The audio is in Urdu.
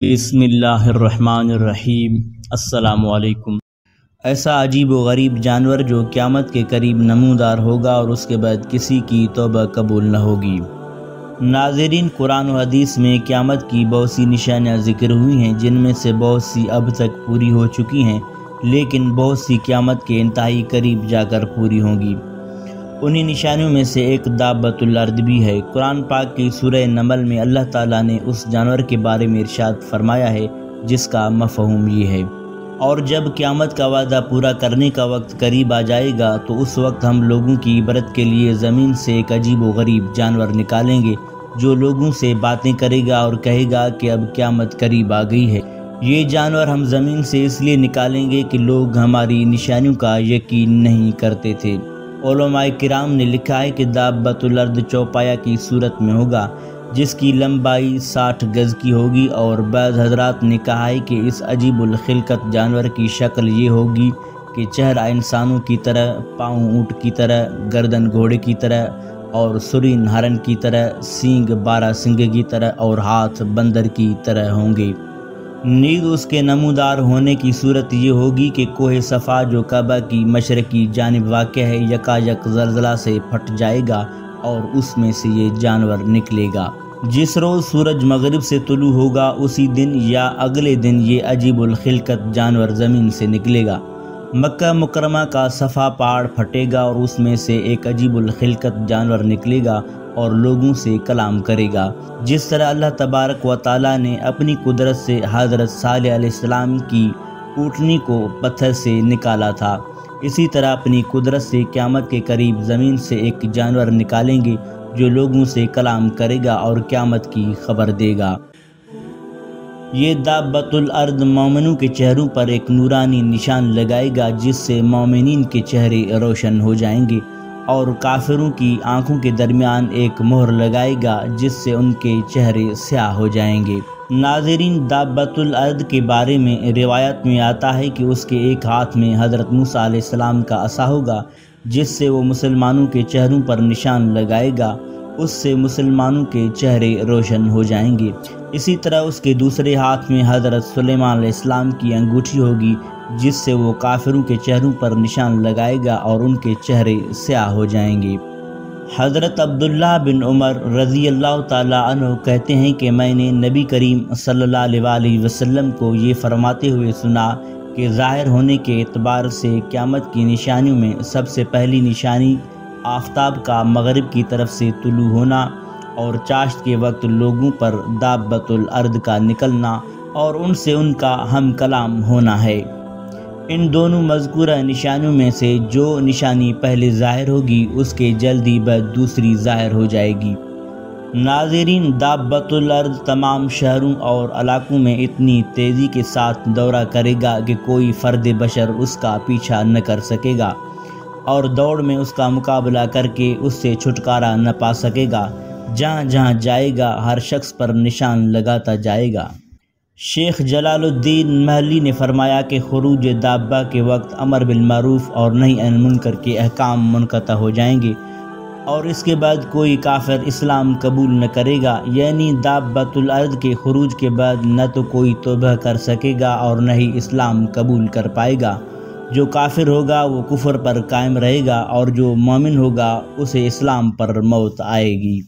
بسم اللہ الرحمن الرحیم۔ السلام علیکم۔ ایسا عجیب و غریب جانور جو قیامت کے قریب نمودار ہوگا اور اس کے بعد کسی کی توبہ قبول نہ ہوگی۔ ناظرین، قرآن و حدیث میں قیامت کی بہت سی نشانیاں ذکر ہوئی ہیں، جن میں سے بہت سی اب تک پوری ہو چکی ہیں، لیکن بہت سی قیامت کے انتہائی قریب جا کر پوری ہوں گی۔ انہی نشانیوں میں سے ایک دابۃ الارض بھی ہے۔ قرآن پاک کی سورہ نمل میں اللہ تعالیٰ نے اس جانور کے بارے میں ارشاد فرمایا ہے جس کا مفہوم یہ ہے: اور جب قیامت کا وعدہ پورا کرنے کا وقت قریب آ جائے گا تو اس وقت ہم لوگوں کی عبرت کے لیے زمین سے ایک عجیب و غریب جانور نکالیں گے جو لوگوں سے باتیں کرے گا اور کہے گا کہ اب قیامت قریب آ گئی ہے۔ یہ جانور ہم زمین سے اس لیے نکالیں گے کہ لوگ ہماری نشانیوں کا یقین نہیں کرتے تھے۔ علماء کرام نے لکھا ہے کہ دابۃ الارض چوپایا کی صورت میں ہوگا، جس کی لمبائی 60 گز کی ہوگی، اور بعض حضرات نے کہا ہے کہ اس عجیب الخلقت جانور کی شکل یہ ہوگی کہ چہرہ انسانوں کی طرح، پاؤں اونٹ کی طرح، گردن گھوڑے کی طرح اور سرین ہرن کی طرح، سینگ 12 سنگ کی طرح اور ہاتھ بندر کی طرح ہوں گے۔ نیز اس کے نمودار ہونے کی صورت یہ ہوگی کہ کوہ صفا جو کعبہ کی مشرقی جانب واقع ہے یکایک زلزلہ سے پھٹ جائے گا اور اس میں سے یہ جانور نکلے گا۔ جس روز سورج مغرب سے طلوع ہوگا اسی دن یا اگلے دن یہ عجیب الخلقت جانور زمین سے نکلے گا۔ مکہ مکرمہ کا صفا پہاڑ پھٹے گا اور اس میں سے ایک عجیب الخلقت جانور نکلے گا اور لوگوں سے کلام کرے گا، جس طرح اللہ تبارک و تعالیٰ نے اپنی قدرت سے حضرت صالح علیہ السلام کی اونٹنی کو پتھر سے نکالا تھا۔ اسی طرح اپنی قدرت سے قیامت کے قریب زمین سے ایک جانور نکالیں گے جو لوگوں سے کلام کرے گا اور قیامت کی خبر دے گا۔ یہ دابۃ الارض مومنوں کے چہروں پر ایک نورانی نشان لگائے گا جس سے مومنین کے چہرے روشن ہو جائیں گے، اور کافروں کی آنکھوں کے درمیان ایک مہر لگائے گا جس سے ان کے چہرے سیاہ ہو جائیں گے۔ ناظرین، دابۃ الارض کے بارے میں روایت میں آتا ہے کہ اس کے ایک ہاتھ میں حضرت موسیٰ علیہ السلام کا عصا ہوگا جس سے وہ مسلمانوں کے چہروں پر نشان لگائے گا، اس سے مسلمانوں کے چہرے روشن ہو جائیں گے۔ اسی طرح اس کے دوسرے ہاتھ میں حضرت سلیمان علیہ السلام کی انگوٹھی ہوگی جس سے وہ کافروں کے چہروں پر نشان لگائے گا اور ان کے چہرے سیاہ ہو جائیں گے۔ حضرت عبداللہ بن عمر رضی اللہ تعالیٰ عنہ کہتے ہیں کہ میں نے نبی کریم صلی اللہ علیہ وسلم کو یہ فرماتے ہوئے سنا کہ ظاہر ہونے کے اعتبار سے قیامت کی نشانیوں میں سب سے پہلی نشانی آفتاب کا مغرب کی طرف سے طلوع ہونا اور چاشت کے وقت لوگوں پر دابۃ الارض کا نکلنا اور ان سے ان کا ہم کلام ہونا ہے۔ ان دونوں مذکورہ نشانیوں میں سے جو نشانی پہلے ظاہر ہوگی اس کے جلد ہی بعد دوسری ظاہر ہو جائے گی۔ ناظرین، دابۃ الارض تمام شہروں اور علاقوں میں اتنی تیزی کے ساتھ دورہ کرے گا کہ کوئی فرد بشر اس کا پیچھا نہ کر سکے گا اور دوڑ میں اس کا مقابلہ کر کے اس سے چھٹکارا نہ پا سکے گا۔ جہاں جہاں جائے گا ہر شخص پر نشان لگاتا جائے گا۔ شیخ جلال الدین محلی نے فرمایا کہ خروج دابہ کے وقت امر بالمعروف اور نہی عن المنکر کے احکام منقطع ہو جائیں گے اور اس کے بعد کوئی کافر اسلام قبول نہ کرے گا، یعنی دابۃ الارض کے خروج کے بعد نہ تو کوئی توبہ کر سکے گا اور نہ ہی اسلام قبول کر پائے گا۔ جو کافر ہوگا وہ کفر پر قائم رہے گا اور جو مومن ہوگا اسے اسلام پر موت آئے گی۔